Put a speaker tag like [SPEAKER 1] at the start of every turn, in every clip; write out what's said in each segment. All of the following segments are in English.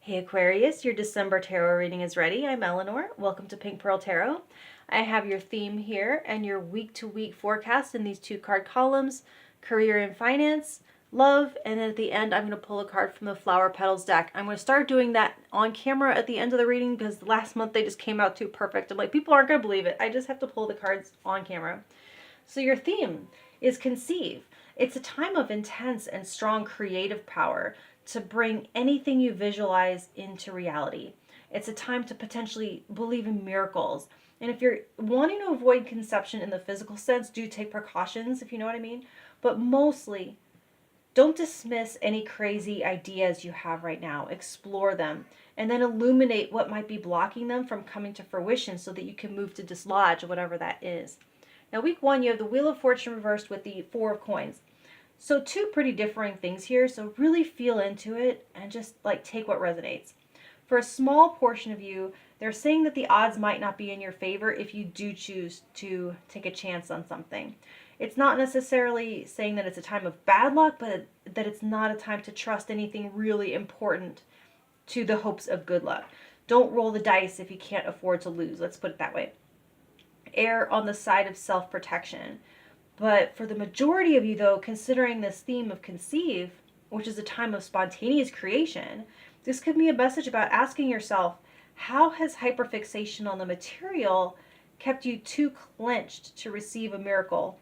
[SPEAKER 1] Hey Aquarius, your December tarot reading is ready. I'm Eleanor. Welcome to Pink Pearl Tarot. I have your theme here and your week-to-week forecast in these 2-card columns, career and finance, love, and then at the end I'm going to pull a card from the Flower Petals deck. I'm going to start doing that on camera at the end of the reading because last month they just came out too perfect. I'm like, people aren't going to believe it. I just have to pull the cards on camera. So your theme is conceive. It's a time of intense and strong creative power to bring anything you visualize into reality. It's a time to potentially believe in miracles. And if you're wanting to avoid conception in the physical sense, do take precautions, if you know what I mean. But mostly, don't dismiss any crazy ideas you have right now. Explore them and then illuminate what might be blocking them from coming to fruition so that you can move to dislodge whatever that is. Now, week 1, you have the Wheel of Fortune reversed with the 4 of Coins. So 2 pretty differing things here, so really feel into it and just like take what resonates. For a small portion of you, they're saying that the odds might not be in your favor if you do choose to take a chance on something. It's not necessarily saying that it's a time of bad luck, but that it's not a time to trust anything really important to the hopes of good luck. Don't roll the dice if you can't afford to lose, let's put it that way. Err on the side of self-protection. But for the majority of you, though, considering this theme of conceive, which is a time of spontaneous creation, this could be a message about asking yourself, how has hyperfixation on the material kept you too clenched to receive a miracle?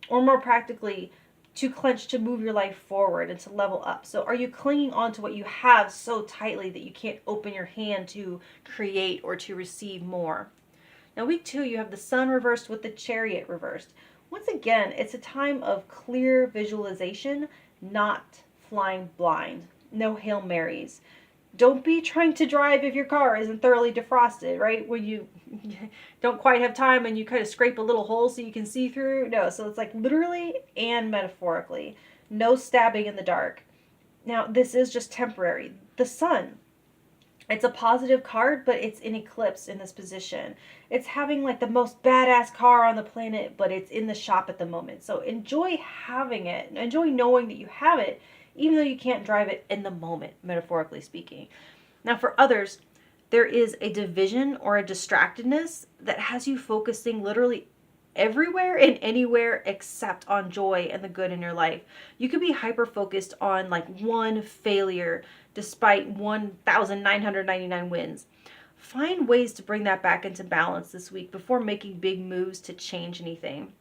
[SPEAKER 1] Or more practically, too clenched to move your life forward and to level up? So are you clinging on to what you have so tightly that you can't open your hand to create or to receive more? Now, week 2, you have the Sun reversed with the Chariot reversed. Once again, it's a time of clear visualization, not flying blind. No Hail Marys. Don't be trying to drive if your car isn't thoroughly defrosted, right? When you don't quite have time and you kind of scrape a little hole so you can see through. No, so it's like literally and metaphorically. No stabbing in the dark. Now, this is just temporary. The Sun. It's a positive card, but it's in eclipse in this position. It's having like the most badass car on the planet, but it's in the shop at the moment. So enjoy having it. Enjoy knowing that you have it, even though you can't drive it in the moment, metaphorically speaking. Now, for others, there is a division or a distractedness that has you focusing literally everywhere and anywhere except on joy and the good in your life. You could be hyper focused on like one failure despite 1,999 wins. Find ways to bring that back into balance this week before making big moves to change anything.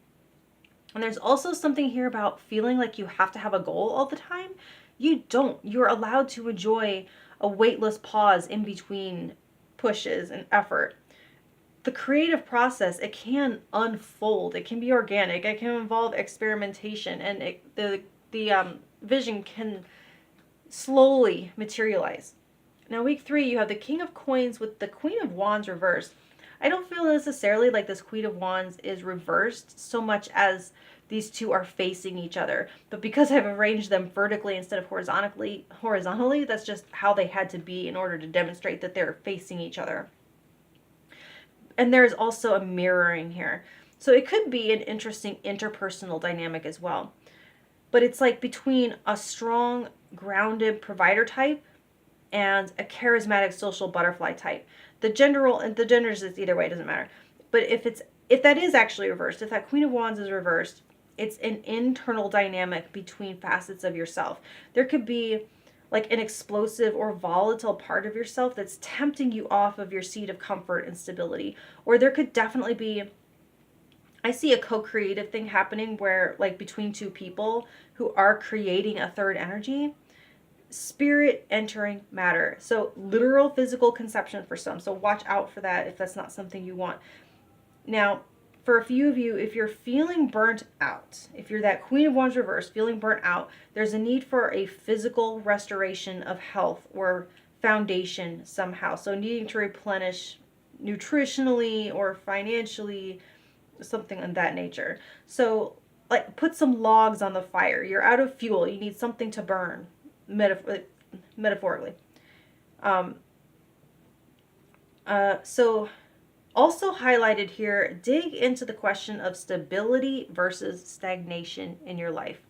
[SPEAKER 1] And there's also something here about feeling like you have to have a goal all the time. You don't. You're allowed to enjoy a weightless pause in between pushes and effort. The creative process, it can unfold. It can be organic. It can involve experimentation, and the vision can slowly materialize. Now, week 3, you have the King of Coins with the Queen of Wands reversed. I don't feel necessarily like this Queen of Wands is reversed so much as these two are facing each other. But because I've arranged them vertically instead of horizontally, that's just how they had to be in order to demonstrate that they're facing each other. And there is also a mirroring here. So it could be an interesting interpersonal dynamic as well. But it's like between a strong, grounded provider type and a charismatic social butterfly type. The genders is either way, it doesn't matter. But if that is actually reversed, if that Queen of Wands is reversed, it's an internal dynamic between facets of yourself. There could be like an explosive or volatile part of yourself that's tempting you off of your seat of comfort and stability. Or there could definitely be, I see a co-creative thing happening where like between two people who are creating a third energy, spirit entering matter. So literal physical conception for some. So watch out for that if that's not something you want. Now, for a few of you, if you're feeling burnt out, if you're that Queen of Wands reversed, feeling burnt out, there's a need for a physical restoration of health or foundation somehow. So needing to replenish nutritionally or financially, something of that nature. So like put some logs on the fire. You're out of fuel. You need something to burn, metaphorically. So also highlighted here, dig into the question of stability versus stagnation in your life.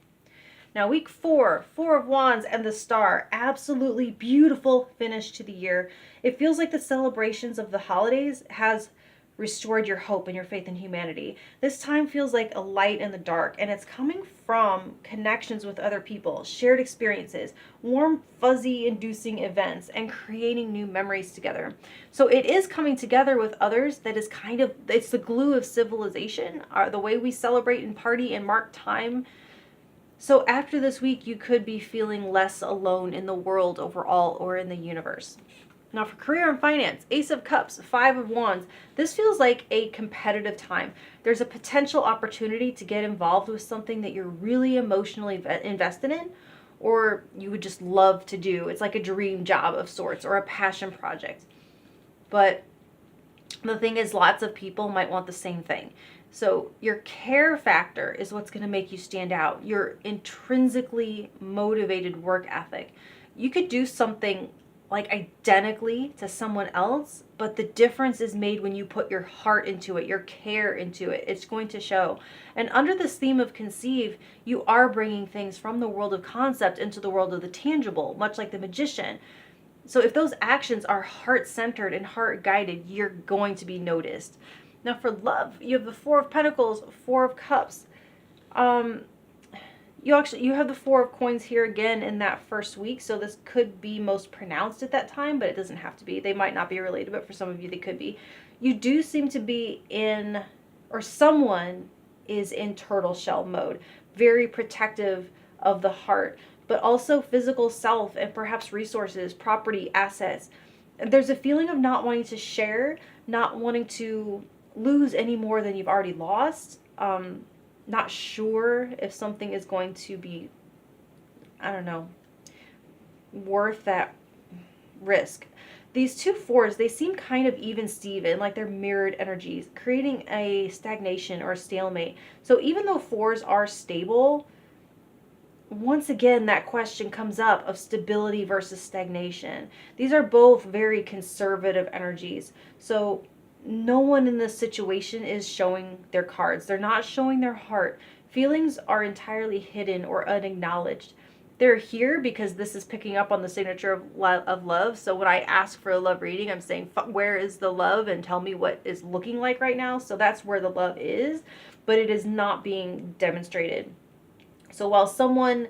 [SPEAKER 1] Now week 4, Four of Wands and the Star. Absolutely beautiful finish to the year. It feels like the celebrations of the holidays has restored your hope and your faith in humanity. This time feels like a light in the dark, and it's coming from connections with other people, shared experiences, warm, fuzzy inducing events, and creating new memories together. So it is coming together with others that is kind of, it's the glue of civilization, the way we celebrate and party and mark time. So after this week, you could be feeling less alone in the world overall or in the universe. Now for career and finance, Ace of Cups, Five of Wands. This feels like a competitive time. There's a potential opportunity to get involved with something that you're really emotionally invested in, or you would just love to do. It's like a dream job of sorts or a passion project. But the thing is, lots of people might want the same thing. So your care factor is what's going to make you stand out. Your intrinsically motivated work ethic. You could do something like identically to someone else, but the difference is made when you put your heart into it, your care into it. It's going to show. And under this theme of conceive, you are bringing things from the world of concept into the world of the tangible, much like the magician. So if those actions are heart-centered and heart-guided, you're going to be noticed. Now for love, you have the Four of Pentacles, Four of Cups. You have the Four of Coins here again in that first week, so this could be most pronounced at that time, but it doesn't have to be. They might not be related, but for some of you they could be. You do seem to be in, or someone is in turtle shell mode, very protective of the heart, but also physical self and perhaps resources, property, assets. There's a feeling of not wanting to share, not wanting to lose any more than you've already lost. Not sure if something is going to be, I don't know, worth that risk. These two fours, they seem kind of even-steven, like they're mirrored energies, creating a stagnation or a stalemate. So even though fours are stable, once again, that question comes up of stability versus stagnation. These are both very conservative energies. So no one in this situation is showing their cards. They're not showing their heart. Feelings are entirely hidden or unacknowledged. They're here because this is picking up on the signature of love. So when I ask for a love reading, I'm saying, where is the love? And tell me what is looking like right now. So that's where the love is, but it is not being demonstrated. So while someone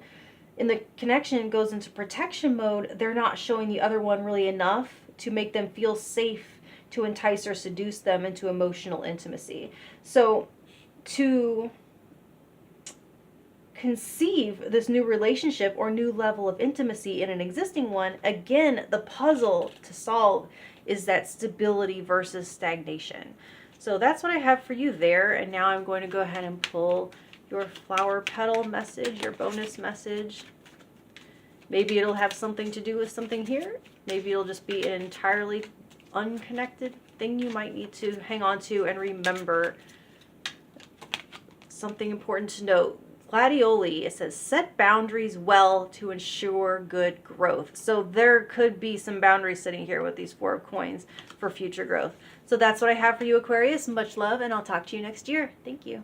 [SPEAKER 1] in the connection goes into protection mode, they're not showing the other one really enough to make them feel safe to entice or seduce them into emotional intimacy. So to conceive this new relationship or new level of intimacy in an existing one, again, the puzzle to solve is that stability versus stagnation. So that's what I have for you there. And now I'm going to go ahead and pull your flower petal message, your bonus message. Maybe it'll have something to do with something here. Maybe it'll just be an entirely unconnected thing you might need to hang on to and remember. Something important to note. Gladioli, it says, set boundaries well to ensure good growth. So there could be some boundaries sitting here with these Four of Coins for future growth. So that's what I have for you, Aquarius. Much love, and I'll talk to you next year. Thank you.